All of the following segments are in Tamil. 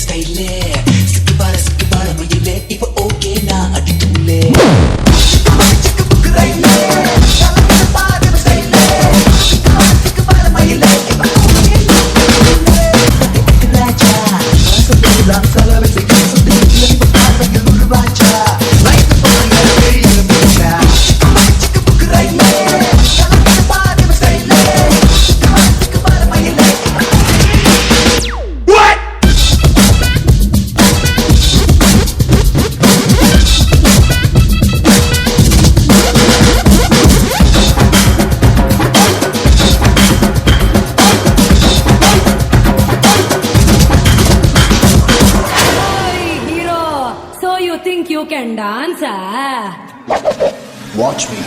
ஸ்டைலே சிக்கு பார மயிலே இப்ப ஓகே நான் அடிக்குள்ளே You can dance, Watch me.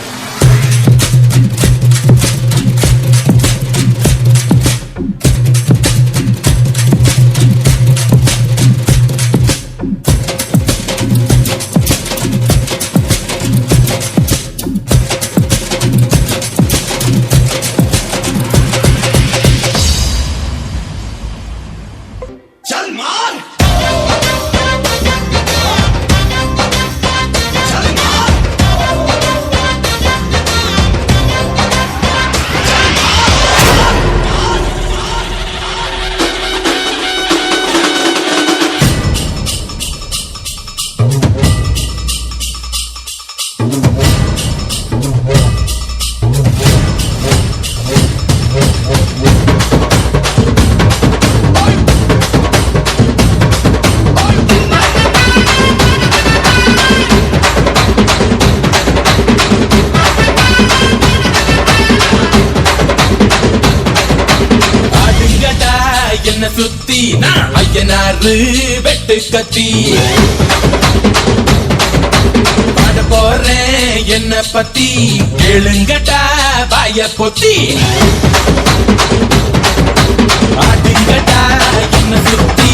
என்ன சுத்தி ஐயனாரு வெட்டு கத்தி பாட போறேன் என்ன பத்தி கேளுங்கடா வாய பொத்தி ஆடுங்கடா என்ன சுத்தி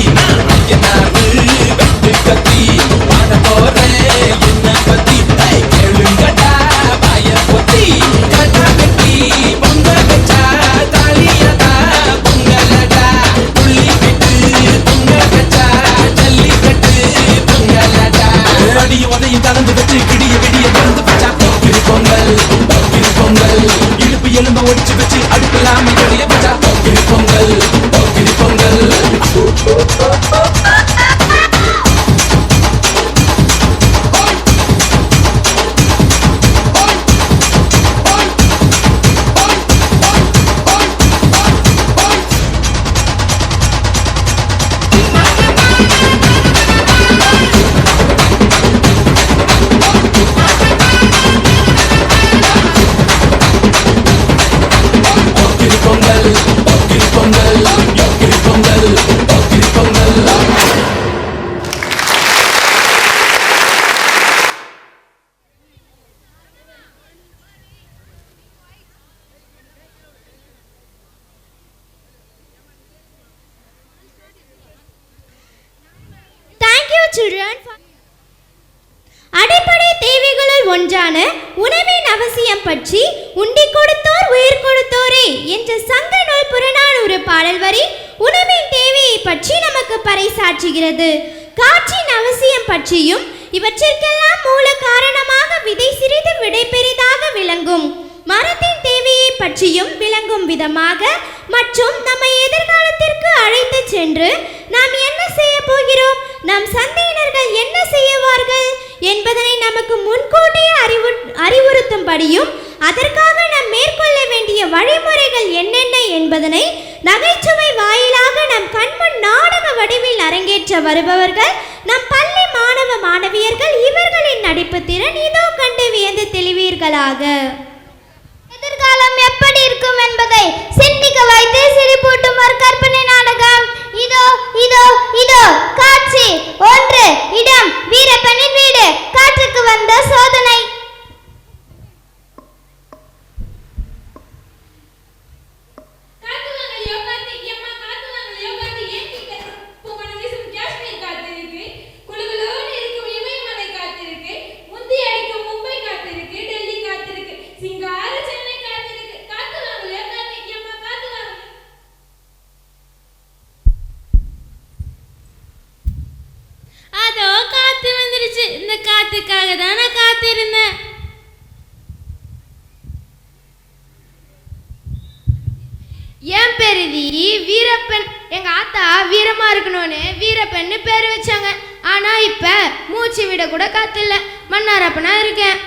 ஐயனாரு வெட்டு கத்தி பாட போறேன் என்ன பத்தி கேளுங்கடா வாய பொத்தி கட்டா கட்டி பொங்க வச்சா தாலியதா பொங்கலடா அடிய உதையும் கலந்து வச்சு கிடிய விடிய மறந்து வச்சா போக்கிரு பொங்கல் போக்கிரு பொங்கல் இடுப்பு எலும்ப ஒடிச்சு வச்சு அடுப்பில்லாம எடைய வச்சா போக்கிரு பொங்கல் போக்கிரு பொங்கல் அடிப்படை தேவைகளுள் ஒன்றான உணவின் அவசியம் பற்றி உண்டி கொடுத்தோர் உயிர் கொடுத்தோரே என்ற சங்க நூல் புறநானூறு பாடல் வரி உணவின் தேவையை பற்றி நமக்கு பறைசாற்றுகிறது. காற்றின் அவசியம் பற்றியும் இவற்றிற்கெல்லாம் மூல காரணமாக விதை சிறிது விடை பெரிதாக விளங்கும் மரத்தின் தேவையை பற்றியும் விளங்கும் விதமாக மற்றும் நம்மை எதிர்காலத்திற்கு அழைத்து சென்று நாம் என்ன செய்ய போகிறோம், நம் சந்தையினர்கள் என்ன செய்வார்கள் என்பதனை நமக்கு முன்கூட்டியே அறிவுறுத்தும்படியும் அதற்காக நாம் மேற்கொள்ள வேண்டிய வழிமுறைகள் என்னென்ன என்பதனை நகைச்சுவை வாயிலாக நம் கண்முன் நாடக வடிவில் அரங்கேற்ற வருபவர்கள் நம் பள்ளி மாணவ மாணவியர்கள். இவர்களின் நடிப்பு திறன் இதோ கண்டு வியந்து தெளிவீர்களாக. எதிர்காலம் எப்படி இருக்கும் என்பதை சிந்திக்க வைத்து சிரிப்பூட்டும் ஒரு கற்பனை நாடகம். இதோ இதோ இதோ காட்சி 1. இடம் வீரப்பனின் வீடு. காற்றுக்கு வந்த சோதனை. இந்த காத்துக்காக தான் நான் காத்திருந்தேன். என் பெருதி வீரப்பன். எங்க ஆத்தா வீரமா இருக்கணும்னு வீரப்பன்னு பேர் வச்சாங்க. ஆனா இப்ப மூச்சு விட கூட காத்து இல்ல, மன்னாரப்பனா இருக்கேன்.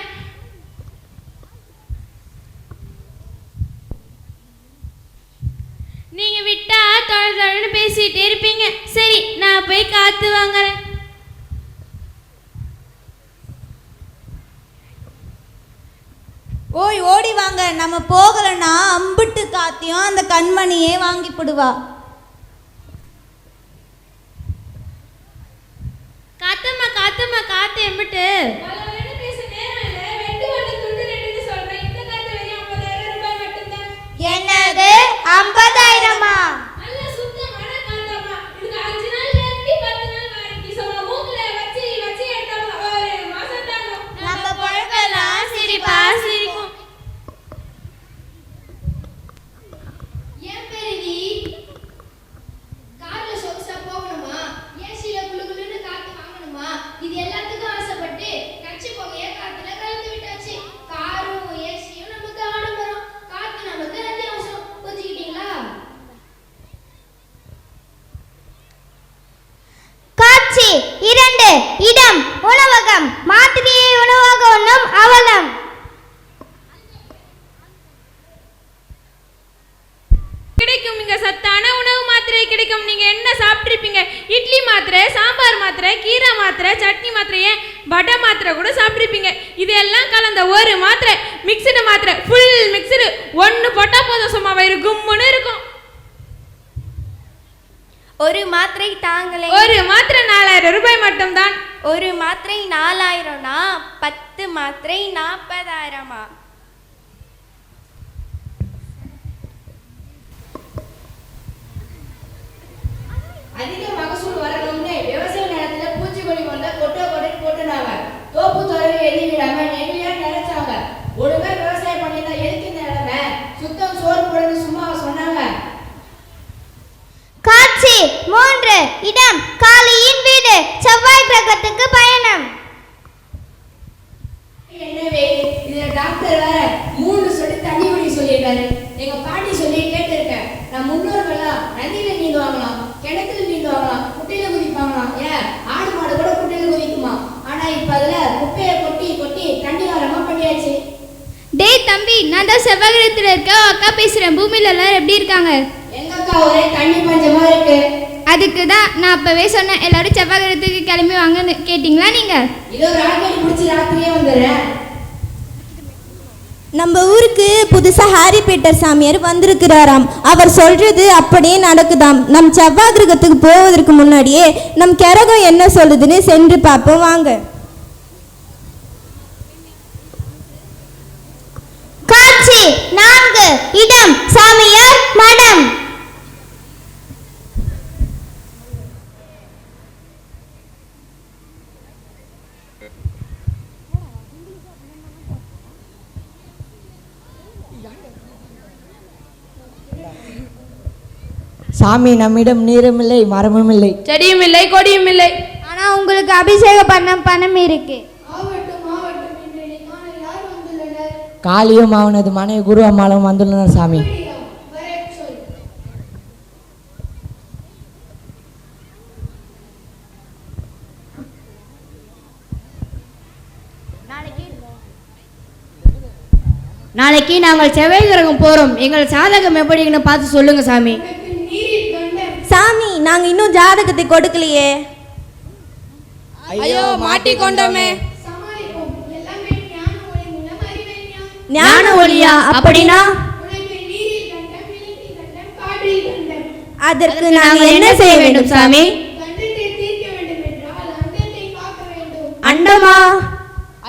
நீங்க விட்டா தொடர்ந்து பேசிட்டே இருப்பீங்க. சரி, நான் போய் காத்து வாங்குறேன். ஓய் ஓடி வாங்க, நம்ம போகலன்னா அம்பிட்டு காத்தியும் அந்த கண்மணியே வாங்கி போடுவா. காத்தம்மா காத்தம்மா காத்து எம்பிட்டு என்னது 50,000-ஆ? நம்ம பொழப்பெல்லாம் சிரிப்பா சிரிக்கும். ஏன் பெருதி கார்ல சொகுசா போகணுமா, ஏசில குளுகுளுன்னு காத்து வாங்கணுமா, இது எல்லாத்துக்கும் ஆசைப்பட்டு கட்சி போகைய காத்துல கலந்து விட்டாச்சு. காரும் ஏசியும் நமக்கு ஆடம்பரம், காத்து நமக்கு அத்தியாவசியம். புரிஞ்சுக்கிட்டீங்களா? காட்சி 2. இடம் உணவகம். மாத்திரையை உணவாக உண்ணும் அவலம். கிடைக்கும். இங்க சத்தான உணவு மாத்திரை கிடைக்கும். நீங்க என்ன சாப்பிட்டிருப்பீங்க? இட்லி மாத்திரை, சாம்பார் மாத்திரை, கீரை மாத்திரை, சட்னி மாத்திரை, ஏன் வடை மாத்திரை கூட சாப்பிட்டிருப்பீங்க. இதெல்லாம் கலந்த ஒரு மாத்திரை, மிக்சடு மாத்திரை, ஃபுல் மிக்சடு. ஒன்று போட்டா போதும், சும்மா வயிறு கும்முன்னு இருக்கும். ஒரு மாத்திரை தாங்களே. ஒரு மாத்திரை 4000 ரூபாய் மட்டும்தான். ஒரு மாத்திரை 4000னா 10 மாத்திரை 40,000-ஆ? அதிக மகசூல் வரணும்னு விவசாய நிலத்துல பூச்சிக்கொல்லி கொண்ட கொட்டை போட்டுனாங்க. தோப்பு துறவை எழுதி விடாம நெல்லியா நினைச்சாங்க. ஒழுங்கா விவசாயம் பண்ணியிருந்தா எதுக்கு இந்த நிலைமை? சுத்தம் சோறு போடுறது சும்மா சொன்னாங்க. காட்சி 3. இடம் காளியின் வீடு. செவ்வாய் கிரகத்துக்கு பயணம். எனவே இதுல டாக்டர் வேற 3 சொட்டு தண்ணி குடி சொல்லியிருக்காரு. எங்க பாட்டி சொல்லி கேட்டிருக்கேன். நான் முன்னோர்கள்லாம் நதியில நீந்துவாங்களாம், கிணத்துல நீந்துவாங்களாம், குட்டையில குதிப்பாங்களாம். ஏன் ஆடு மாடு கூட குட்டையில குதிக்குமா? ஆனா இப்ப அதுல குப்பையை கொட்டி கொட்டி தண்ணி வரமா பண்ணியாச்சு. டேய் தம்பி, நான் தான் செவ்வாய் கிரகத்துல இருக்க அக்கா பேசுறேன். பூமியில எல்லாரும் எப்படி இருக்காங்க? எங்க அக்கா ஒரே தண்ணி பஞ்சமா இருக்கு. அதுக்கு தான் நான் அப்பவே சொன்னேன், எல்லாரும் செவ்வாய் கிரகத்துக்கு கிளம்பி வாங்கன்னு. கேட்டிங்களா நீங்க? இதோ ராக்கெட் பிடிச்சி ராத்திரியே வந்துடுறேன். நம்ம ஊருக்கு புதுசா ஹாரி பீட்டர் சாமியார் வந்திருக்கிறாராம். அவர் சொல்றது அப்படியே நடக்குதாம். நம் செவ்வாய் கிரகத்துக்கு போவதற்கு முன்னாடியே நம் கிரகம் என்ன சொல்லுதுன்னு சென்று பார்ப்போம் வாங்க. காட்சி 4. இடம் சாமியார் மடம். சாமி, நம்மிடம் நீரும் இல்லை, மரமும் இல்லை, செடியும் இல்லை, கொடியும் இல்லை. ஆனா உங்களுக்கு அபிஷேகம் பண்ண பணம் இருக்கு. காளியும் அவனது மனைவி குரு அம்மாளும் வந்துள்ளனர் சாமி. நாளைக்கு நாங்கள் செவ்வாய் கிரகம் போறோம். எங்கள் சாதகம் எப்படின்னு பார்த்து சொல்லுங்க சாமி. சாமி, நாங்க இன்னும் ஜாதகத்தை கொடுக்கலையே. ஐயோ, மாட்டிக்கொண்டோமே. ஞான ஒளியா? அப்படின்னா அதற்கு நாங்கள் என்ன செய்ய வேண்டும் சாமி? அண்டமா?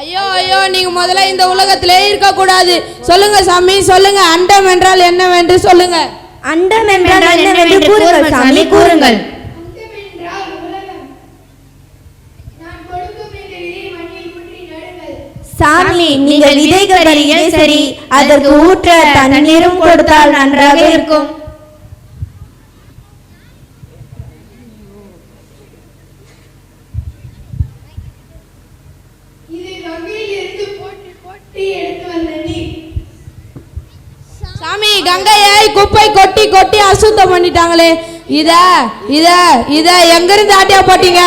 ஐயோ ஐயோ, நீங்க முதல்ல இந்த உலகத்திலே இருக்க கூடாது. சொல்லுங்க சாமி, சொல்லுங்க. அண்டம் என்றால் என்னவென்று சொல்லுங்க. அண்டம் என்றால் என்னவென்று கூறுங்கள் சாமி, கூறுங்கள். சாமி, நீங்கள் விதைகள் வரியில் சரி, அதற்கு ஊற்ற தண்ணீரும் கொடுத்தால் நன்றாக இருக்கும். கொட்டி கொட்டி அசுத்தம் பண்ணிட்டாங்களே. இத இத இத எங்க இருந்து ஆட்டியா போட்டீங்க?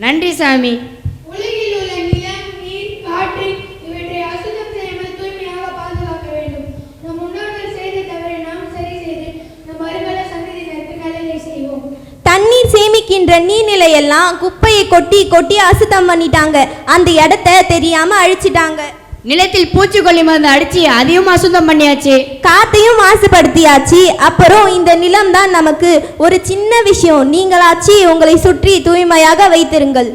நன்றி சாமி. உலகில் உள்ள நிலம், நீர், காற்று இவற்றை அசுத்தம் செய்யாமல் தூய்மையாக பாதுகாக்க வேண்டும். நம் முன்னோர்கள் செய்த தவறை நாம் சரி செய்து நம் வருங்கால சந்ததியினருக்கு நல்லதை செய்வோம். தண்ணீர் சேமிக்கின்ற நீர்நிலையெல்லாம் குப்பையை கொட்டி கொட்டி அசுத்தம் பண்ணிட்டாங்க. அந்த இடத்த தெரியாம அழிச்சிட்டாங்க. நிலத்தில் பூச்சிக்கொல்லி மருந்து அடிச்சு அதையும் அசுத்தம் பண்ணியாச்சு. காத்தையும் மாசுபடுத்தியாச்சு. அப்புறம் இந்த நிலம் தான் நமக்கு ஒரு சின்ன விஷயம். நீங்களாச்சு உங்களை சுற்றி தூய்மையாக வைத்திருங்கள்.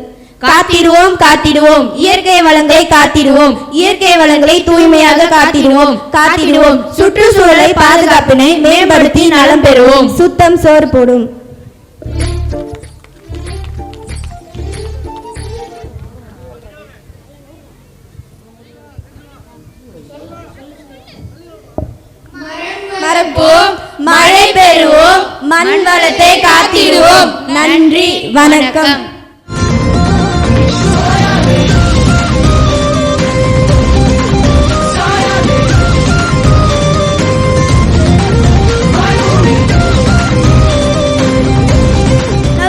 காத்திடுவோம் காத்திடுவோம் இயற்கை வளங்களை காத்திடுவோம். இயற்கை வளங்களை தூய்மையாக காத்திடுவோம். காத்திடுவோம் சுற்றுச்சூழலை பாதுகாப்பினை மேம்படுத்தி நலம் பெறுவோம். சுத்தம் சோறு போடும். மறப்போம், மழை பெறுவோம், மண் வளத்தை காத்திடுவோம். நன்றி, வணக்கம்.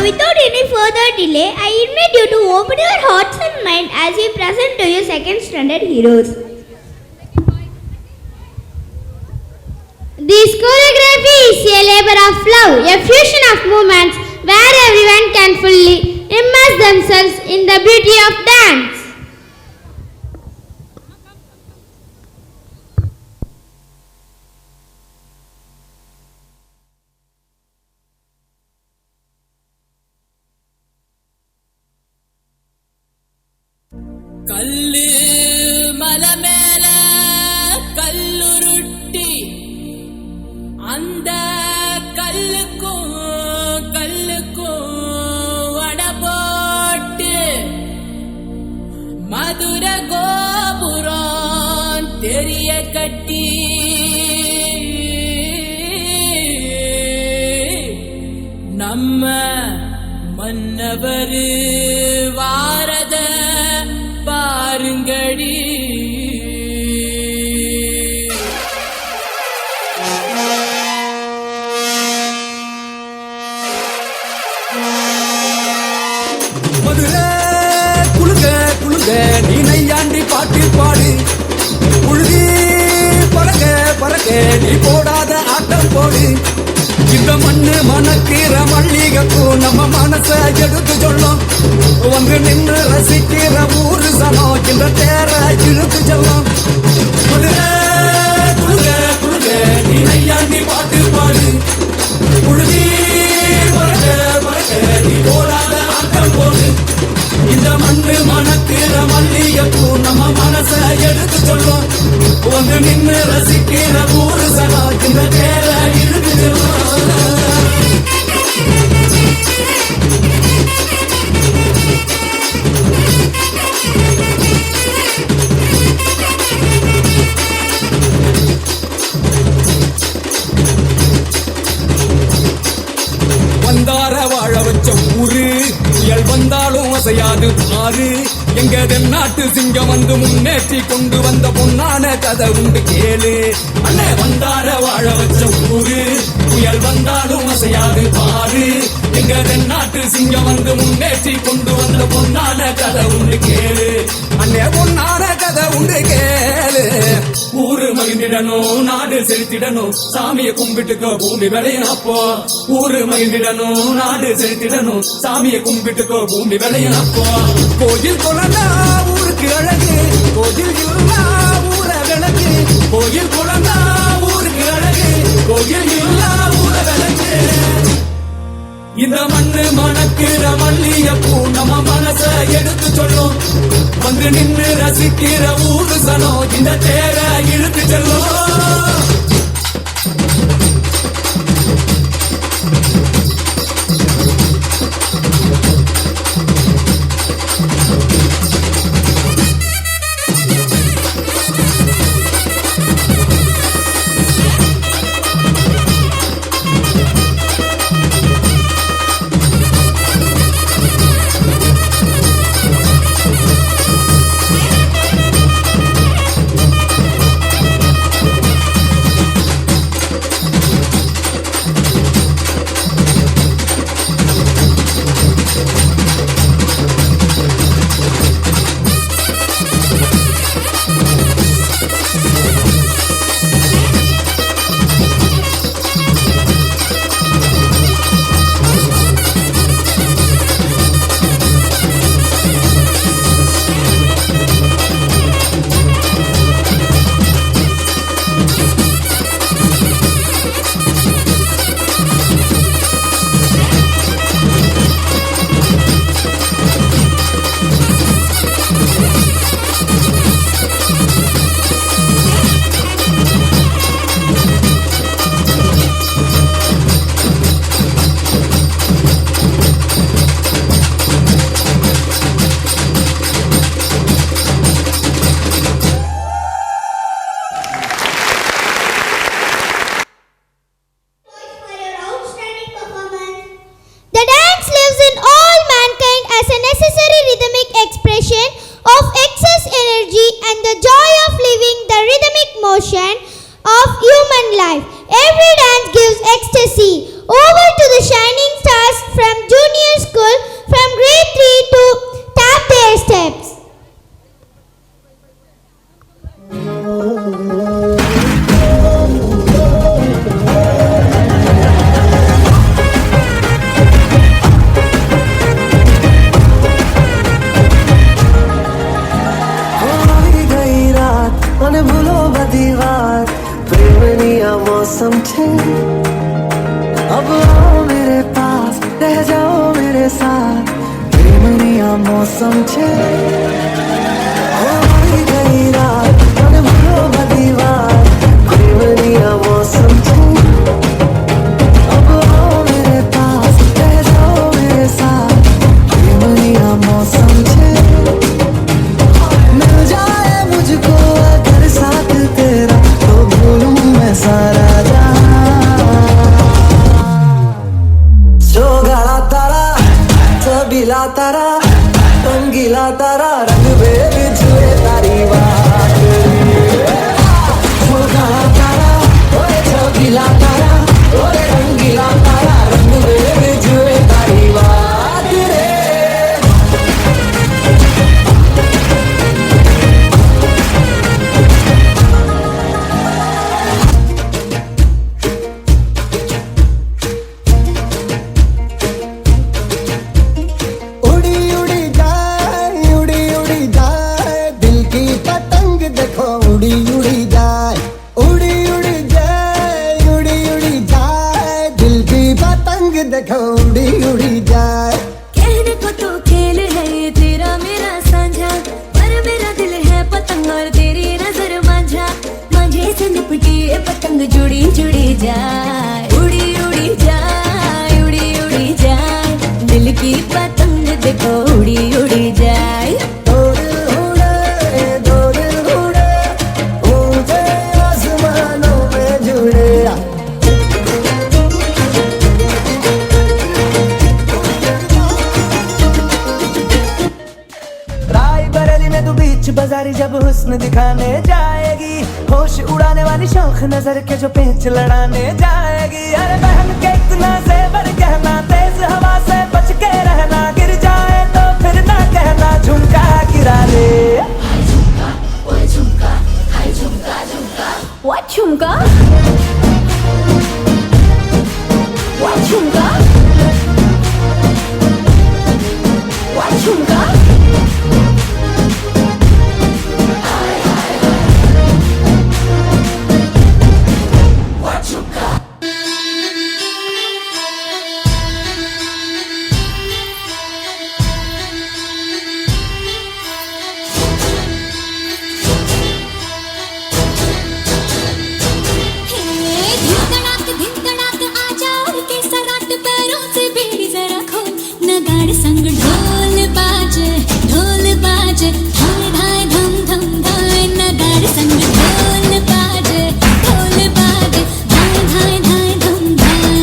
Without any further delay, I invite you to open your hearts and mind as we present to you second standard heroes. This choreography is a labor of love, a fusion of movements where everyone can fully immerse themselves in the beauty of dance. கல்லு மலை மேல கல்லுருட்டி அந்த கல்லுக்கும் வட போட்டு மதுர கோபுரம் தெரிய கட்டி நம்ம மன்னவர் வாரத பாருங்கடி. மதுரை குழுங்க குழுங்க நீ நையாண்டி பாட்டு பாடு. உழுதி பறக்க பறக்க நீ போடாத ஆட்டம் போடு. இந்த மண்ணு மணக்கிற மல்லிகைப்பூ நம்ம மனச எடுத்து சொல்லும். வந்து நின்று ரசிக்கிற ஊரு சனம் இந்த தேர இழுத்து செல்லும். மதுரை குழுங்க குழுங்க நீ நையாண்டி பாட்டு பாடு. உழுதி பறக்க பறக்க நீ போடாத ஆட்டம் போடு. இந்த மண்ணு மணக்கிற மல்லிகைப்பூ நம்ம மனச எடுத்து சொல்லும். வந்து நின்று ரசிக்கிற ஊரு சனம் இந்த தேர இழுத்து செல்லும். வந்தார வாழ வச்ச ஊரு புயல் வந்தாலும் அசையாது ஆறு. எங்க தென்னாட்டு சிங்கம் வந்து முன்னேற்றி கொண்டு வந்த பொன்னான கதை உண்டு கேளு. அண்ணே வந்தார வாழ வச்ச ஊரு புயல் வந்தாலும் அசையாது பாரு. எங்க தென்னாட்டு சிங்கம் வந்து முன்னேற்றி கொண்டு வந்த பொன்னான கதை உண்டு கேளு. அண்ணே பொன்னான கதை உண்டு கேளு. ஊரு மகிழ்ந்திடணும், நாடு செலுத்திடணும், சாமியை கும்பிட்டுக்கோ பூமி விளையும். அப்போ ஊரு மகிழ்ந்திடணும், நாடு செலுத்திடணும், சாமியை கும்பிட்டுக்கோ பூமி விளையும். அப்போ கோயில் குழந்தா ஊருக்கு அழகு, கோயில் இல்லா ஊர விளக்கு. கோயில் குழந்தா ஊருக்கு அழகு, கோயில் இல்லா ஊர விளக்கு. இந்த மண்ணு மணக்கிற மல்லிகைப்பூ நம்ம மனச எடுத்து சொல்லும். வந்து நின்று ரசிக்கிற ஊரு சனம் இந்த தேர இழுத்து செல்லும். emotion of human life. Every dance gives ecstasy. Over to the shining stars from junior school, from grade 3 to tap their steps. मौसम छे अब आओ मेरे पास रह जाओ मेरे साथ प्रेमनिया मौसम छे हो गई रात मन भूलो बदीवार प्रेमनिया मौसम छे अब आओ मेरे पास रह जाओ मेरे साथ प्रेमनिया मौसम छे मिल जाए मुझको अगर साथ तेरा तो भूलूं मैं सारा तारा रंगीला तारा रंग बेर जुए तारी बात तारा ओए छबीला तारा ओए रंगीला तारा रंग बेर जुए तारी बात रे देखो उड़ी उड़ी जाए कहने को तो खेल है ये तेरा मेरा साझा पर मेरा दिल है पतंग और तेरी नजर मांझा मांझे से लिपटी ये पतंग जुड़ी जुड़ी जाए उड़ी उड़ी जाए उड़ी उड़ी जाए दिल की पतंग देखो उड़ी उड़ी जाए आसमानों में जुड़े बाजारी जब हुस्न दिखाने जाएगी होश उड़ाने वाली शौक नजर के जो पेच लड़ाने जाएगी अरे बहन के इतना ज़ेवर कहना तेज हवा से बच के रहना गिर जाए तो फिर ना कहना झुमका गिरा ले झुमका ओए झुमका हाय झुमका झुमका व्हाट झुमका व्हाट झुमका व्हाट झुमका संग ढोल बाजे धाय धाय धम धम धाय नगाड़े संग ढोल बाजे धाय धाय धाय धम धाय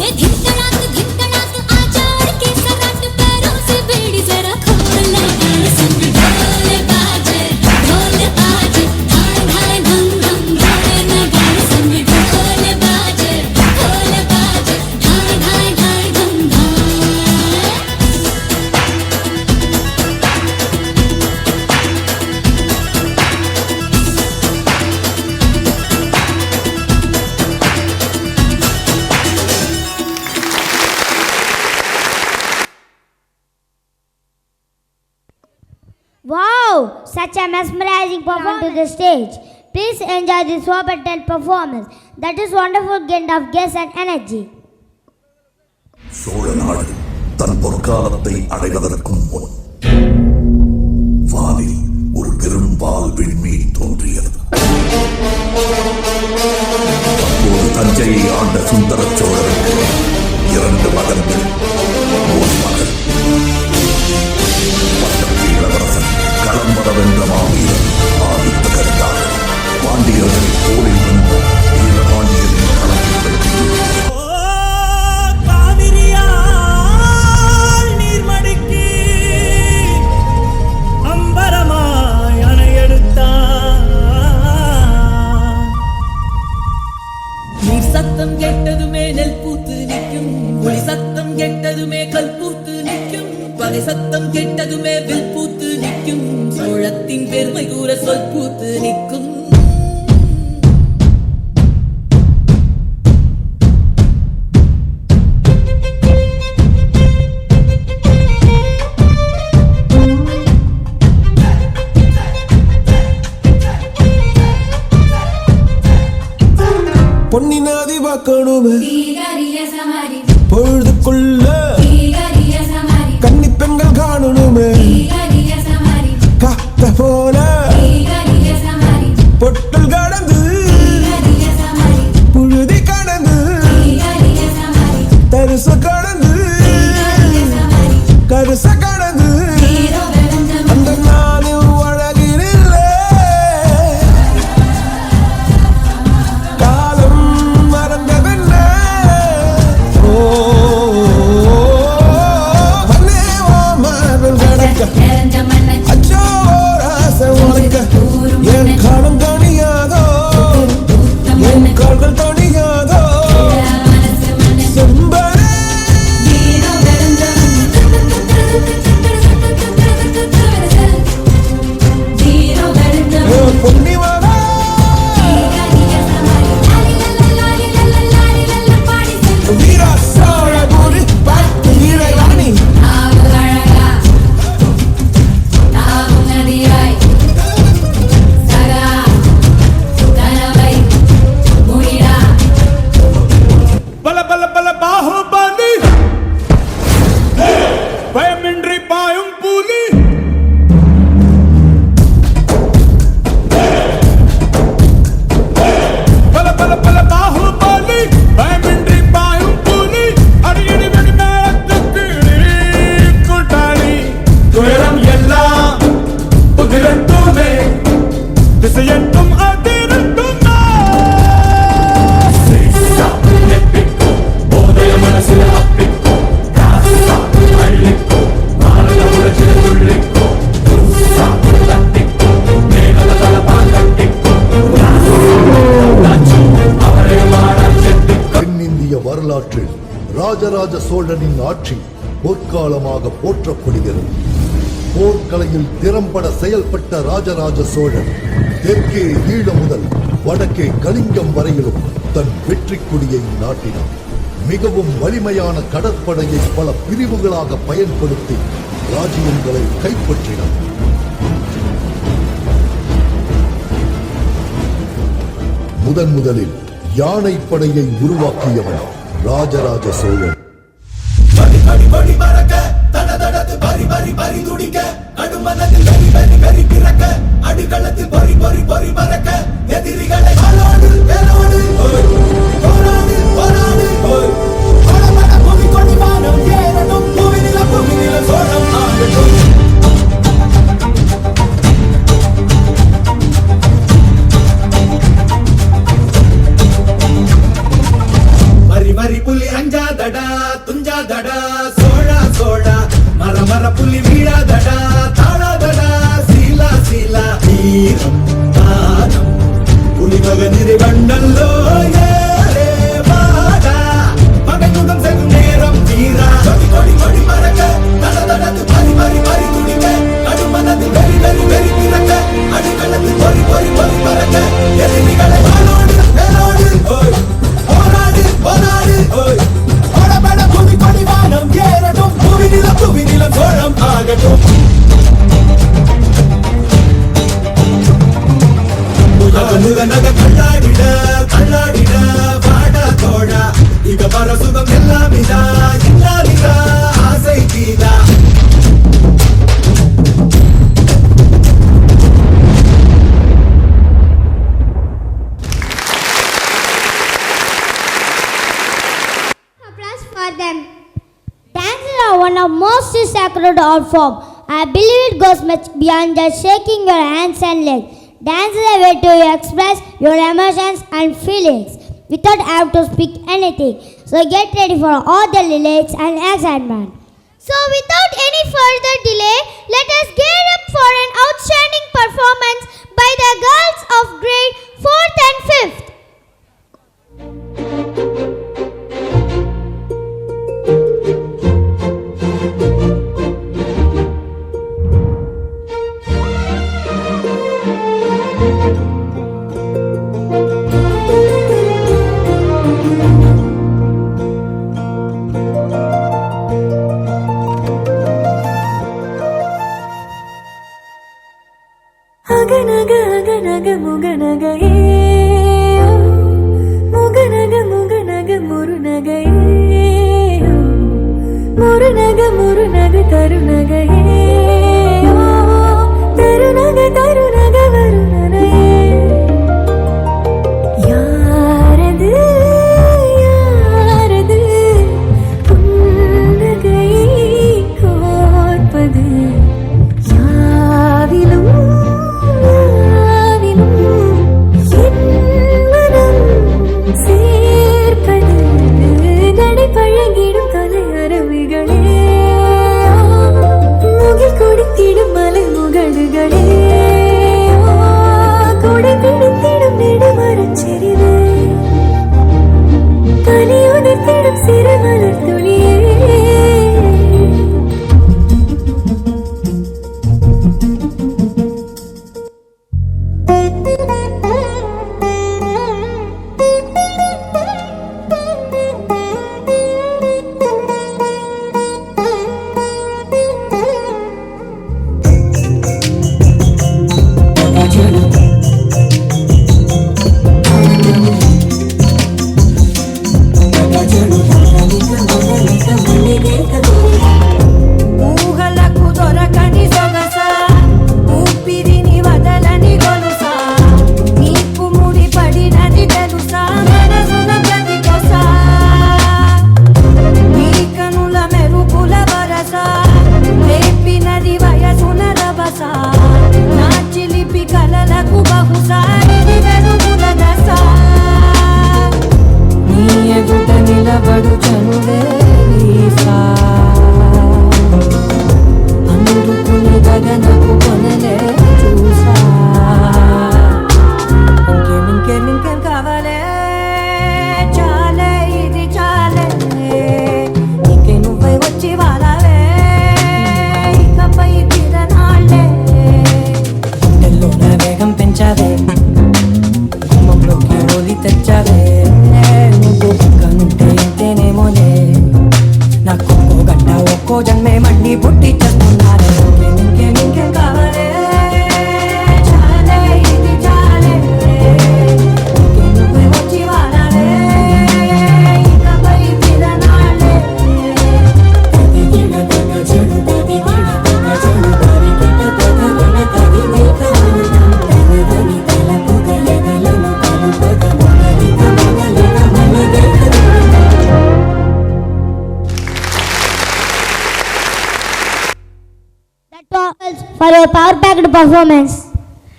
ये धिनकड़ाक आजा और के सराट पैरों से बेड़ी जरा खोल नगाड़े संग ढोल बाजे धाय धाय धम धम धाय नगाड़े संग ढोल बाजे धाय धाय धाय धम धाय Wow, such a mesmerizing performance to the stage. Please enjoy this Swabbatel performance. That is wonderful blend of gas and energy. Chola நாடு தன் பொற்காலத்தை அடைவதற்கும் முன் வானில் ஒரு பெரும்பால் விண்மீன் தோன்றியது. அப்போது தஞ்சையை ஆண்ட சுந்தர சோழருக்கு 2 மகன்கள், ஒரு மகள். பட்டத்து இளவரசன் களம்பரவென்ற மாவீரன் ஆதித்த கரிகாலன் பாண்டியர்களின் போரில் வந்த வீரபாண்டியரின் களத்தில் வெற்றி வேல் பூத்து நிற்கும். ஒளி சத்தம் கெட்டதுமே கல் பூத்து நிற்கும். பகை சத்தம் கெட்டதுமே வில் பூத்து நிற்கும். சோழத்தின் பெருமை கூற சொல் பூத்து நிற்கும். பொன்னினாதி பார்க்கணுமே பொழுதுக்குள்ள கன்னி பெண்கள் காணணுமே காத்த போல பொட்டல் கடந்து புழுதி கடந்து தரிச கடந்து கருச கடந்து அந்த நானும் அழகினில்ல காலம் மறந்தவென்ன ஓ வந்தே ஓ மார்பில் கடக்க அச்சோ ராச உனக்க என் காலம் தனியாதோ என் கால்கள் தனியாதோ செம்பரே பொன்னிவரா வீரா சோழபுரி பத்து வீரராணி பல பல பல பாகுபலி பயமின்றி பாயும் புலி பல பல பல பாகுபலி பயமின்றி பாயும் புலி அடியடி வெடி மேளத்துக்கு கூட்டாளி துயரம் எல்லாம் புதிரட்டுமே திசையட்டும் அதிரட்டுமே போதைய மனசில் அப்பிக்கோ அள்ளிக்கோ மாறல உலகில் துள்ளிக்கோ தட்டிக்கோ மேகல தலபான் கட்டிக்கோ அவரை மாறால் செட்டிக்கோ. தென்னிந்திய வரலாற்றில் ராஜராஜ சோழனின் ஆட்சி பொற்காலமாக போற்றப்படுகிறது. போர்க்கலையில் திறம்பட செயல்பட்ட ராஜராஜ சோழன் தெற்கே ஈழம் முதல் வடக்கே கலிங்கம் வரையிலும் தன் வெற்றி கொடியை நாட்டினார். மிகவும் வலிமையான கடற்படையை பல பிரிவுகளாக பயன்படுத்தி ராஜ்யங்களை கைப்பற்றினார். முதலில் யானைப்படையை உருவாக்கியவன் ராஜராஜ சோழன். படி படி படி பறக்க தட தடத்து பரி பரி பரி துடிக்க கடுமனதில் வெறி வெறி வெறி பிறக்க அடிகளத்தில் பொறி பொறி பொறி பறக்க எதிரிகளை அலோடு வேலோடு போராடு போராடு படபட புவி கொடி வானம் ஏறணும் புவிநில சோழம் ஆகட்டும். வரி வரி புலி அஞ்சாதடா துஞ்சாதடா சோழா சோழா மர மர புலி வீழாதடா தாழாதடா சீலா சீலா வீரம் தானம் புலி மகனிரி வண்டல்லோ ஏரே வாடா மகனுடன் செல்லும் நேரம் வீரா கொடி கொடி கொடி பறக்க தட தடத்து பரி பரி பரி துடிக்க கடுமனதில் வெறி வெறி வெறி பிறக்க அடிகளத்தில் பொறி பொறி பொறி பறக்க எதிரிகளை வாளோடு வேலோடு போராடு போராடு படபட புவி கொடி வானம் ஏறட்டும் புவிநில சோழம் ஆகட்டும். முக நக கல்லாடிட கல்லாடிட பாடா தோழா இக பர சுகம் எல்லாம் இதா இல்லாதிதா ஆசை தீதா. Applause for them. Dances are one of most sacred art form. I believe it goes much beyond just shaking your hands and legs. Dance is a way to express your emotions and feelings without having to speak anything. So get ready for all the delights and excitement. So without any further delay, let us gear up for an outstanding performance by the girls of grade 4th and 5th. கருணகையே தருணக தருணக வருணனையே யாரது யாரது புன்னகை கோர்ப்பது யாவிலும் யாவிலும் என் மனம் சேர்ப்பது நடை பழகிடும் கலை அருவிகளே முகில் கொடுத்திடும் மலை முகடுகளே கொடை பிடித்திடும் நெடுமரச் செறிவே பனி உதிர்த்திடும் சிறு மலர் துளியே For a power-packed performance.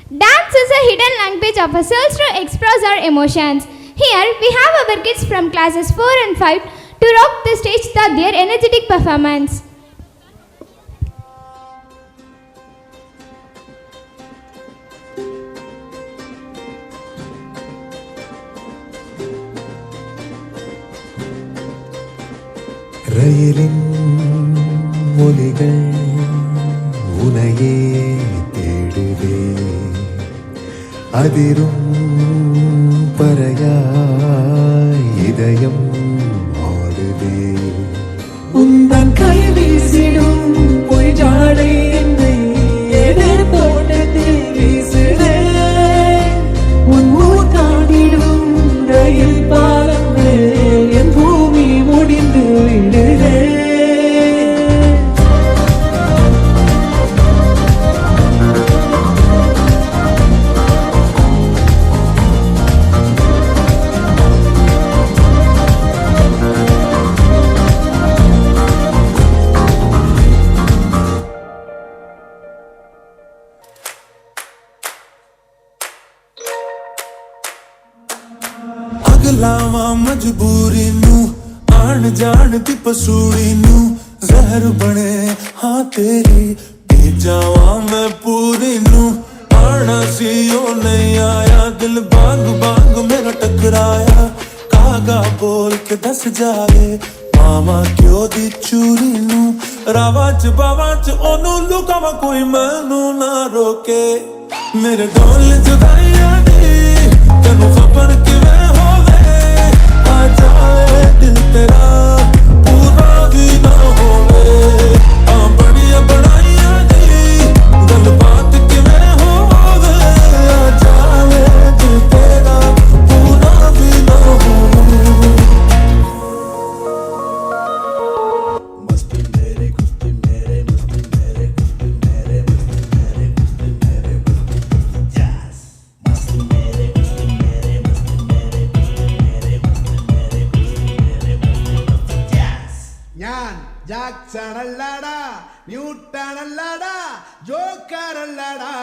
Dance is a hidden language of ourselves to express our emotions. Here we have our kids from classes 4 and 5 to rock the stage with their energetic performance. ரயிலின் ஒலிகள் உனையே தேடுதே அதிரும் பறையாய் இதயம் ஆடுதே உந்தன் கை வீசிடும் பொய் ஜாடை என்னை எதிர் தோட்டத்தில் வீசுதே உன் ஊர் தாண்டிடும் ரயில் பாலம் மேல் என் பூமி முடிந்து விடுதே ਅਗਲਾਵਾਂ ਮਜਬੂਰੀ ਨੂੰ ਆਣ ਜਾਣ ਦੀ ਪਸੂੜੀ ਨੂੰ ਜ਼ਹਿਰ ਬਣੇ ਹਾਂ ਤੇਰੀ ਪੀ ਜਾਵਾਂ ਮੈਂ ਪੂਰੀ ਨੂੰ ਆਣਾ ਸੀ ਉਹ ਨਹੀਂ ਆਇਆ ਦਿਲ ਬਾਗ ਬਾਗ ਮੇਰਾ ਟਕਰਾਇਆ ਕਾਗਾ ਬੋਲ ਕੇ ਦੱਸ ਜਾਏ ਮਾਵਾ ਕਿਉਂ ਦੀ ਚੂਰੀ ਨੂੰ ਰਾਵਾਂ ਚ ਬਾਵਾਂ ਚ ਉਹਨੂੰ ਲੁਕਾਵਾਂ ਕੋਈ ਮੈਨੂੰ ਨਾ ਰੋਕੇ ਮੇਰੇ ਢੋਲ ਜੁਦਾਈਆਂ ਦੀ ਤੈਨੂੰ ਖਬਰ ਕਿਵੇਂ जाए दिल तेरा पूरा भी ना होवे बड़िया बड़ाइया दी गल बात किवें होवे जाए दिल तेरा पूरा भी ना होवे मस्ती मेरे ഞാൻ ജാക്സൺ അല്ലടാ ന്യൂട്ടൺ അല്ലടാ ജോക്കർ അല്ലടാ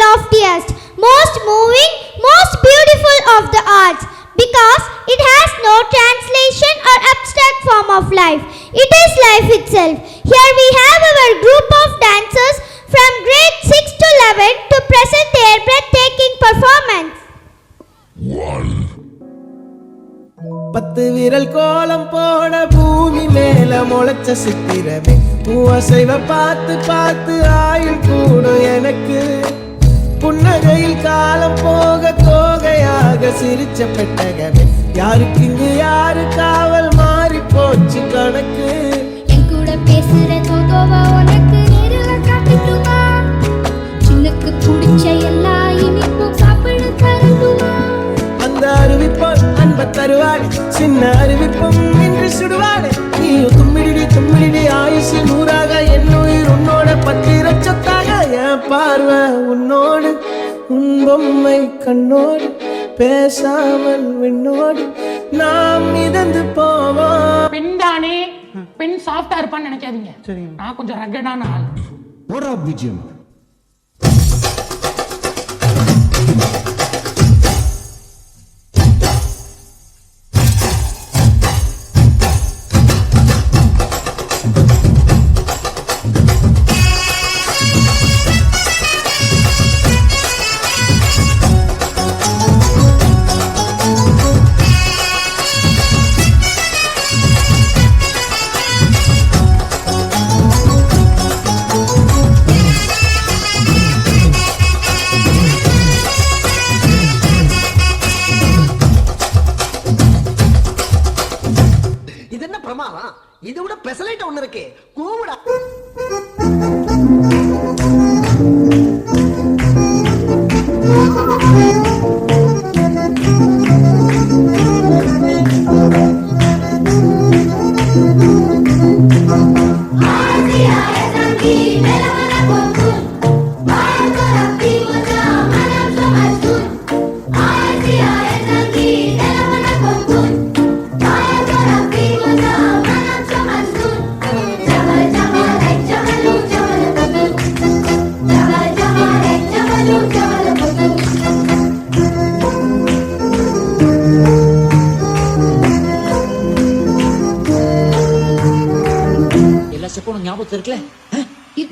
loftiest, most moving, most beautiful of the arts because it has no translation or abstract form of life. It is life itself. Here we have our group of dancers from grade 6 to 11 to present their breathtaking performance. 10 விரல் கோலம் போட பூமி மேல முளைச்ச சித்திரமே பூசைவ பார்த்து பார்த்து ஆயுள் கூடும் எனக்கு புன்னகையில் காலம் போக தோகையாக சிரிச்ச பெட்டகமே யாருக்கு இங்கு யாரு காவல் மாறி போச்சு கணக்கு என் கூட பேசுற தோதோவா உனக்கு நேரில் காட்டிட்டுமா சின்னக்கு குடிச்ச எல்லா இனிப்பும் சாப்பிட தருதுமா அந்த அறிவிப்போல் அன்ப தருவாள் சின்ன அறிவிப்பும் இன்று சுடுவாள் நீயும் தும்மிடி ஆயுசு 100ஆக என் உயிர் உன்னோட 10 லட்சத்தாக என் பார்வை உன்னோடு உன் பொம்மை கண்ணோடு பேசாமல் விண்ணோடு நாம் மிதந்து போவோம். பெண் தானே பெண் சாஃப்டா இருப்பான்னு நினைக்காதீங்க. நான் கொஞ்சம் ரகடான ஆள். போடா பிஜிஎம். இதை விட பெசலைட் ஒண்ணு இருக்கு கூவுடா. ஞாபகத்துல இருக்குல்ல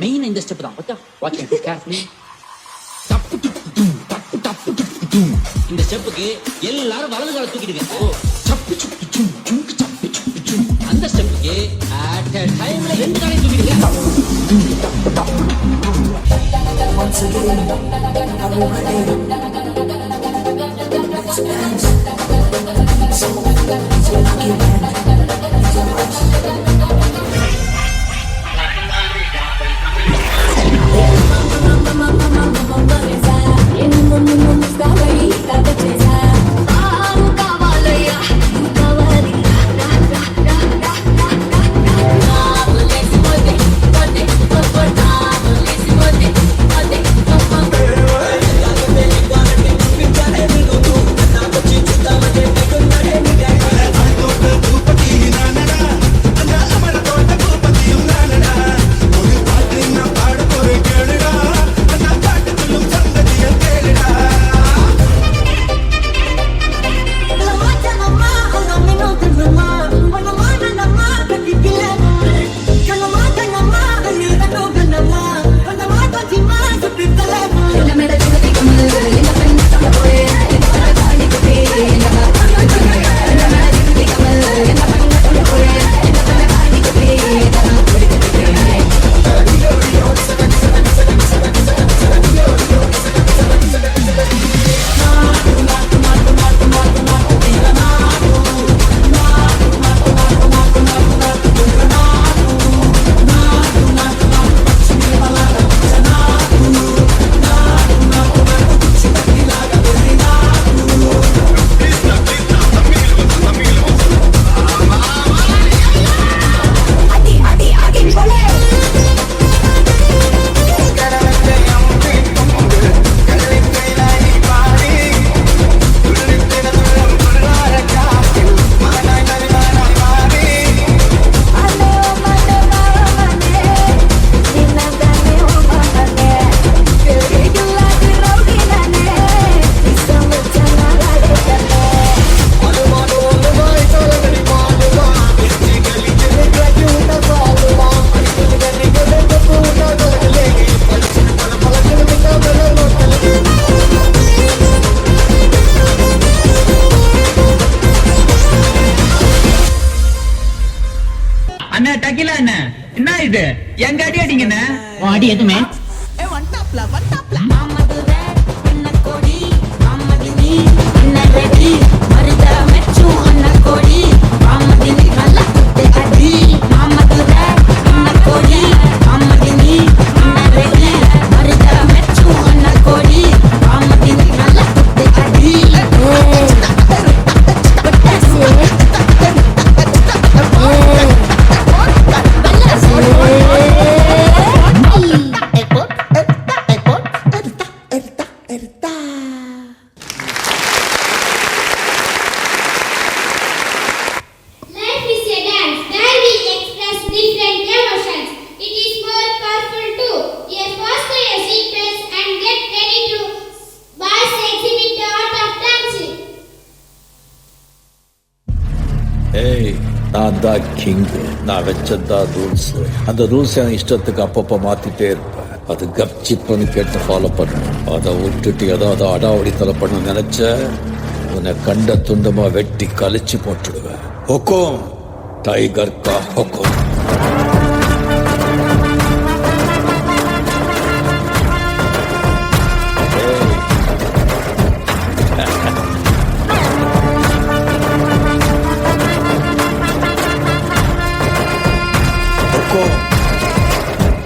மெயின் இந்த ஸ்டெப் தான் வாட்ச் இட் கேர்ஃபுல்லி இந்த ஸ்டெப்புக்கு எல்லாரும் வலது கால தூக்கிடுங்க அந்த இந்த ஸ்டெப்புக்கு அட் a டைம்ல 2 காலையும் தூக்கிடுங்க. அண்ணா டக்கில அண்ணா என்ன இது எங்க அடி அடிங்கண்ணா அடி எதுமே நான் தான் கிங். நான் வச்சதா ரூல்ஸ். அந்த ரூல்ஸ் என் இஷ்டத்துக்கு அப்பப்போ மாத்திட்டே இருப்பேன். அது கப்சிப்புன்னு கேட்டு ஃபாலோ பண்ணணும். அதை விட்டுட்டு ஏதாவது அடாவடித்தலை பண்ண நினைச்ச உன்னை கண்ட துண்டமா வெட்டி கழிச்சு போட்டுடுவேன். ஹொக்கோம் டைகர் கா ஹொக்கோம்.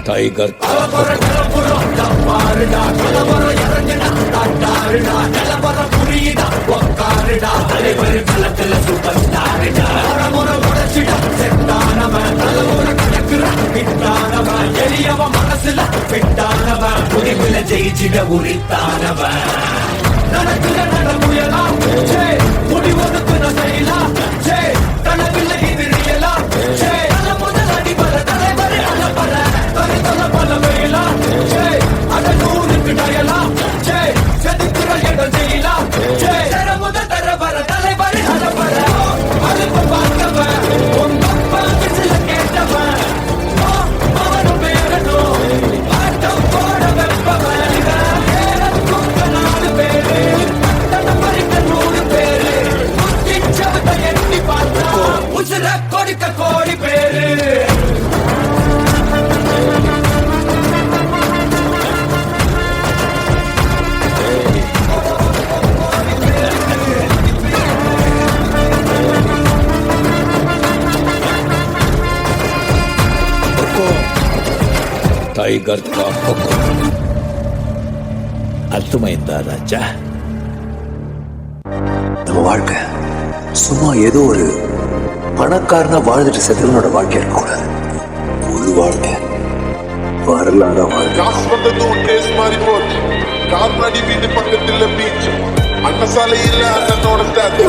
டைகர் மனசுல பெட்டானவன் புரிவில ஜெயிச்சிட உரித்தானவன் நடக்குற நடமுயலாம் முடிவதுக்கு நான் செய்யலாம் கனவில்லை இது ரியலாம் முதல் அடிபர தலைவர் அலப்பற தரித்தல பல வேலாம் அட நூறுக்கு டயலாம் செதுக்குற இடம் செய்யலாம் முதல் தரவர தலைவர் அலப்பற அலுப்பு பார்த்தவன் உங்க பாக்கத்துல கேட்டவன் அவனும் பேரனும் ஆட்டம் போட வெப்பவன் நாலு பேரு தன்னை பறிக்க 100 பேரு முக்கிச்சவத்தை எண்ணி பார்த்து कोको टाइगर का कोको அர்த்தமைந்தா ராஜா? நம்ம வாழ்க்கை சும்மா ஏதோ ஒரு பணக்காரனா வாழ்ந்துட்டு செத்தவனோட வாழ்க்கை இருக்கக்கூடாது. ஒரு வாழ்க்கை வரலாறா வாழ்க்கை. காசு வந்தது ஒரு கேஸ் மாதிரி போச்சு. கார்னாடி வீட்டு பக்கத்துல பீச். அண்ண சாலை இல்ல அண்ணனோட ஸ்டாச்சு.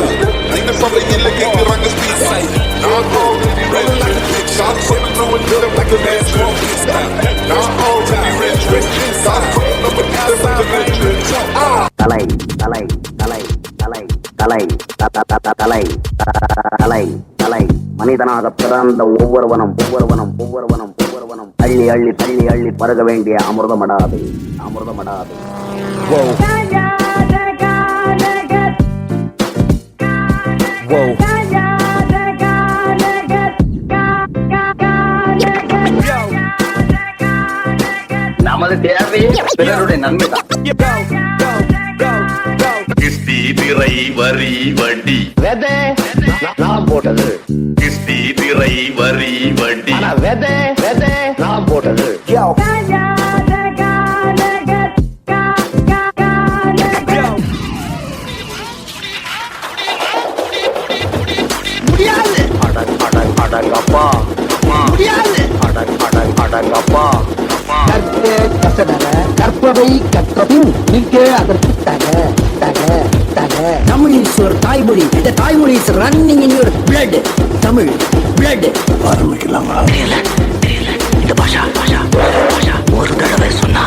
இந்த சபை இல்ல கேக்குறாங்க ஸ்பீச். நான் already rich. காசு பண்ணணும் வந்து வந்து rich. நான் already rich. காசு பண்ணணும் வந்து rich. தலை தலை தலை தலை தலை தலை தலை தலை மனிதனாக பிறந்த ஒவ்வொருவனும் ஒவ்வொருவனும் ஒவ்வொருவனும் ஒவ்வொருவனும் அள்ளி அள்ளி தள்ளி அள்ளி பருக வேண்டிய அமிர்தமடாது அமிர்தமடாது. நமது தேவை பிறருடைய நன்மைதான். கிஸ்தி திரை வரி வட்டி வெதே நான் போட்டது. கிஸ்தி திரை வரி வட்டி வெதே வெதே நான் போட்டது. முடியாது அடக் அடக் அடங்கப்பா முடியாது அடக் அடக் அடங்கப்பா. கற்க கசடர கற்பவை கற்பின் நீக்க அதற்கு தக தக தக. தமிழ் இஸ் ஒரு தாய்மொழி. இந்த தாய்மொழி is running in your blood. Tamil blood. ஆரம்பிக்கலாங்களா? தெரியல தெரியல. இந்த பாஷா பாஷா பாஷா ஒரு தடவை சொன்னா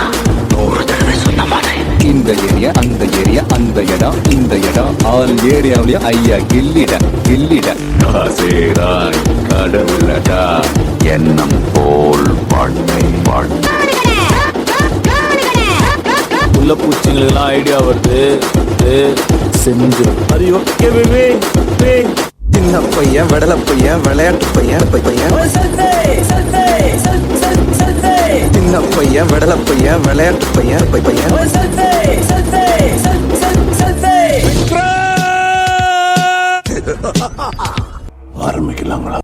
100 தடவை சொன்ன மாதிரி. இந்த ஏரியா அந்த ஏரியா அந்த இடம் இந்த இடம் ஆல் ஏரியாவிலேயே ஐயா கில்லிட கில்லிட. காசேராய் கடவுளடா எண்ணம் போல் வாழ்க்கை வாழ்க்கை. உள்ள பூச்சிங்களுக்கெல்லாம் ஐடியா வருது செஞ்சு அது ஓகே பேபி. சின்ன பையன் வெடல பையன் விளையாட்டு பையன் பையன். சின்ன பையன் வெடல பையன் விளையாட்டு பையன் பையன். ஆரம்பிக்கலாங்களா?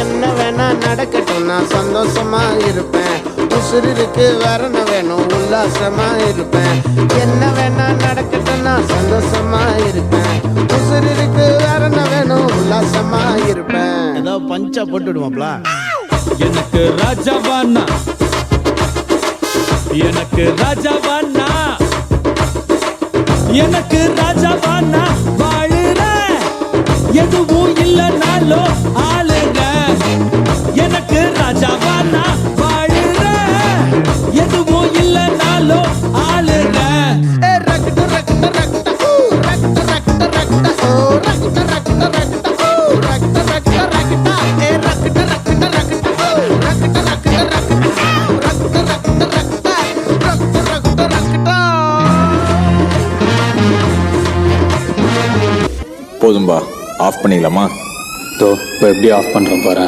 என்ன வேணா நடக்கட்டும் நான் சந்தோஷமா இருப்பேன். உசுருக்கு வரண வேணும் உல்லாசமா இருப்பேன். என்ன வேணா நடக்கட்டும் நான் சந்தோஷமா இருப்பேன். உசுருக்கு வரண வேணும் உல்லாசமா இருப்பேன். ஏதோ பஞ்சா போட்டுடுவாப்ல. எனக்கு ராஜாவானா எனக்கு ராஜாவானா எனக்கு ராஜாவானா வாழுற எதுவும் இல்லைனாலும் ஆளுங்க. எனக்கு ராஜாவானா வாழுற எதுவும் இல்லைனாலும் ஆளுங்க. போதும்பா, ஆஃப் பண்ணிடலாமா? இப்போ எப்படி ஆஃப் பண்றோம் பாரு.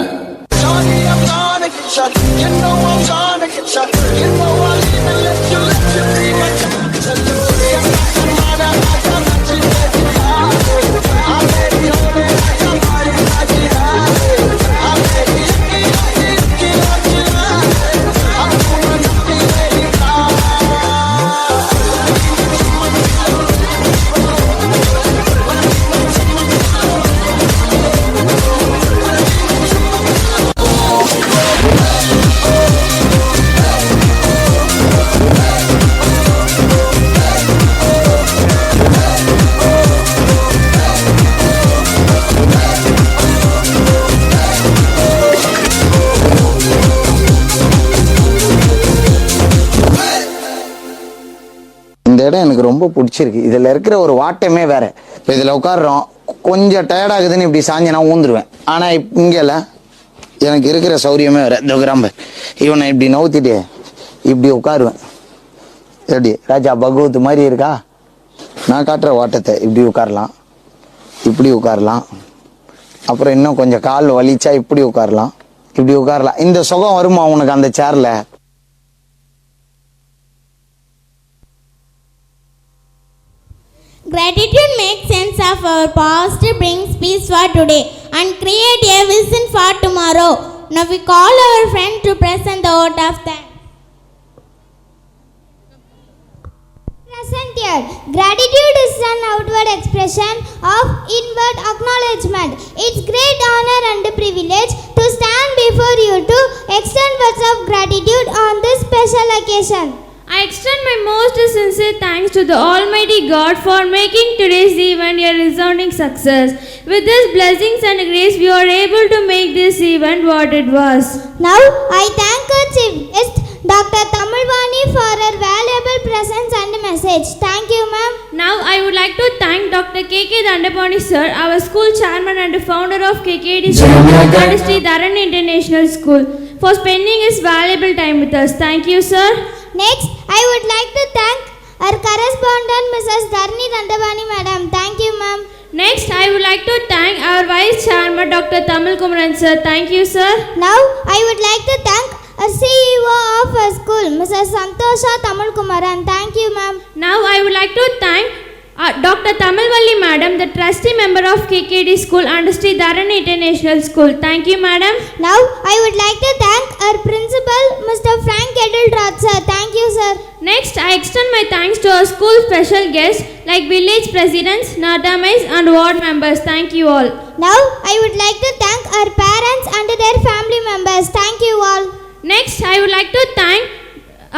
இடம் எனக்கு ரொம்ப பிடிச்சிருக்கு. இதில் இருக்கிற ஒரு வாட்டமே வேற. இப்போ இதில் உட்காடுறோம், கொஞ்சம் டயர்டாகுதுன்னு இப்படி சாஞ்சு நான் ஊந்துருவேன். ஆனால் இங்கேல எனக்கு இருக்கிற சௌரியமே வேற. இந்த கிராம்பு இவனை இப்படி நவுத்திட்டு இப்படி உட்காருவேன். எப்படி ராஜா பகவத் மாதிரி இருக்கா? நான் காட்டுற வாட்டத்தை இப்படி உட்காரலாம், இப்படி உட்காரலாம். அப்புறம் இன்னும் கொஞ்சம் கால் வலிச்சா இப்படி உட்காரலாம், இப்படி உட்காரலாம். இந்த சுகம் வருமா உனக்கு அந்த சேர்ல? Gratitude makes sense of our past, brings peace for today, and create a vision for tomorrow. Now we call our friend to present the vote of thanks. Present here. Gratitude is an outward expression of inward acknowledgement. It's great honor and privilege to stand before you to extend words of gratitude on this special occasion. I extend my most sincere thanks to the Almighty God for making today's event a resounding success. With His blessings and grace, we are able to make this event what it was. Now, I thank our chief guest, Dr. Tamilvani, for her valuable presence and message. Thank you, ma'am. Now, I would like to thank Dr. K.K. Dandapani, sir, our school chairman and founder of KKD School and Sri Dharan International School, for spending his valuable time with us. Thank you, sir. Next, I would like to thank our correspondent, Mrs. Dharani Dandapani, madam. Thank you, ma'am. Next, I would like to thank our vice chairman, Dr. Tamil Kumaran, sir. Thank you, sir. Now, I would like to thank our CEO of our school, Mrs. Santosha Tamil Kumaran. Thank you, ma'am. Now, I would like to thank Dr. Tamilvalli madam, the trustee member of KKD School and Sri Dharan International School. Thank you, madam. Now, I would like to thank our principal, Mr. Frank Edeltrath, sir. Thank you, sir. Next, I extend my thanks to our school special guests like village presidents, nadamais and ward members. Thank you all. Now, I would like to thank our parents and their family members. Thank you all. Next, I would like to thank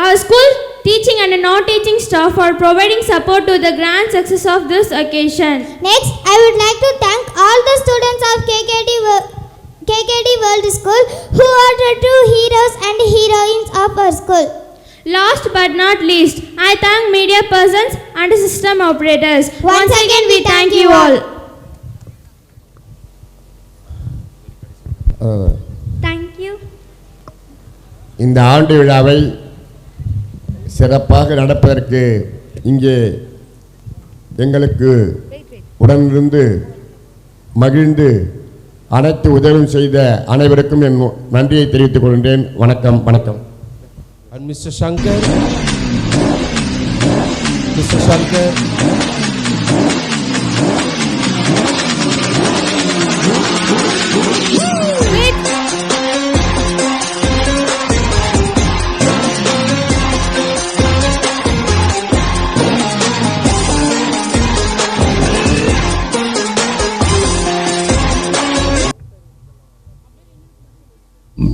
our school teaching and non-teaching staff for providing support to the grand success of this occasion. Next, I would like to thank all the students of KKD World School who are the true heroes and heroines of our school. Last but not least, I thank media persons and system operators. Once again, we thank you all. Thank you. இந்த ஆண்டு விழாவை சிறப்பாக நடப்பதற்கு இங்கே எங்களுக்கு உடனிருந்து மகிழ்ந்து அனைத்து உதவியும் செய்த அனைவருக்கும் என் நன்றியை தெரிவித்துக் கொள்கின்றேன். வணக்கம் வணக்கம். And Mr. Shankar. Mr. Shankar.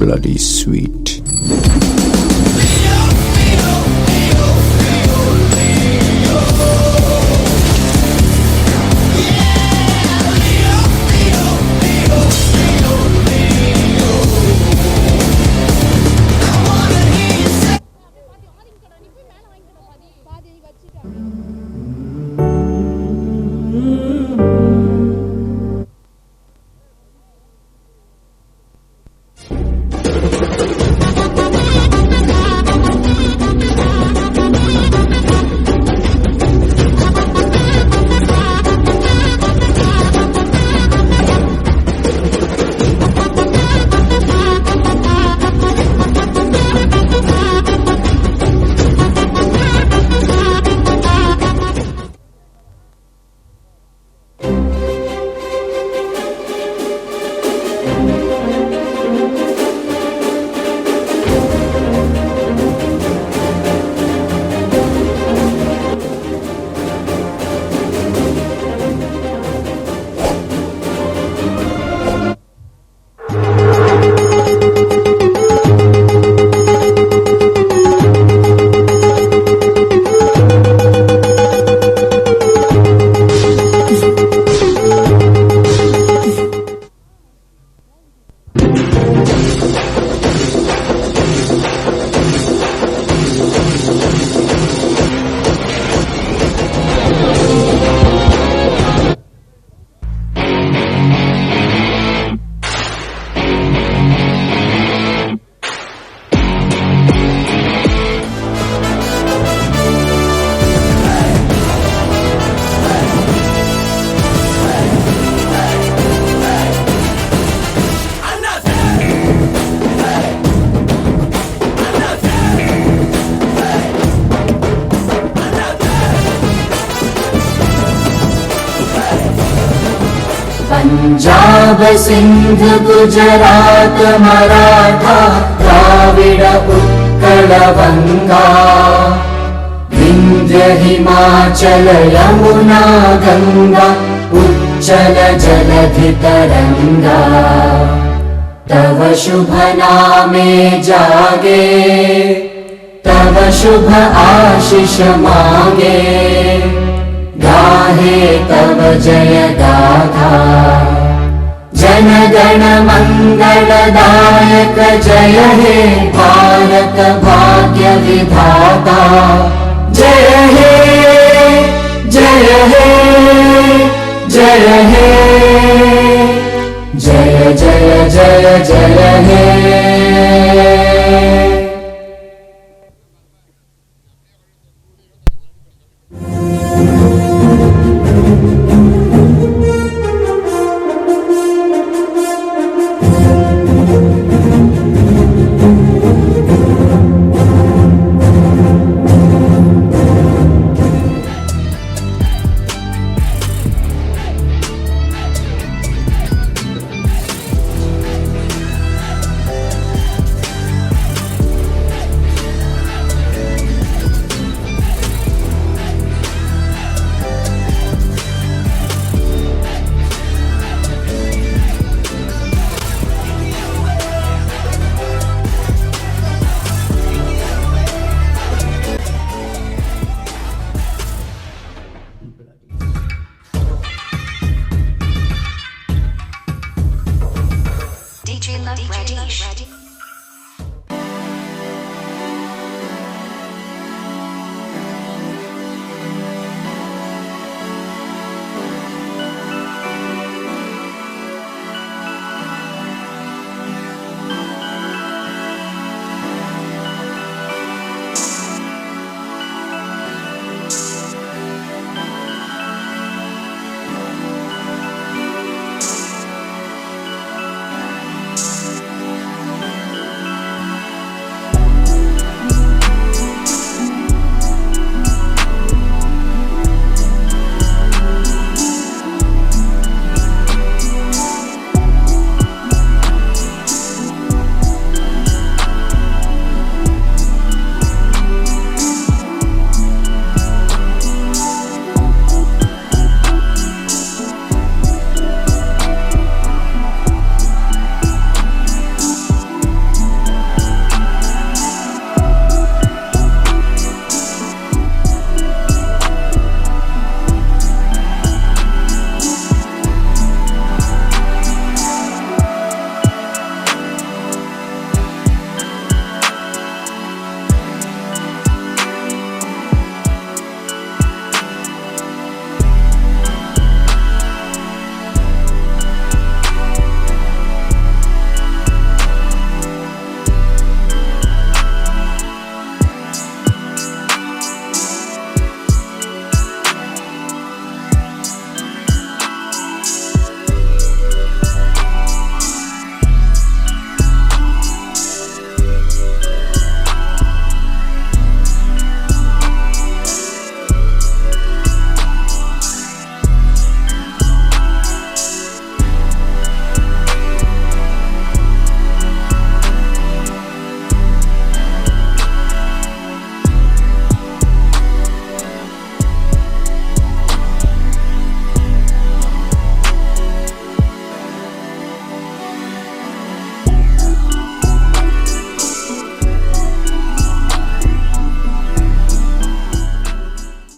Bloody sweet. Punjab Sindh Gujarat Maratha Dravid Utkal बंगा विंध्य हिमाचल यमुना गंगा उच्चल जलधि तरंगा तव शुभ नामे जागे तव शुभ आशीष मांगे गाहे तव जय गाथा जन गण मंगलदायक जय हे भारत भाग्य विधाता जय हे जय हे जय हे जय जय जय जय हे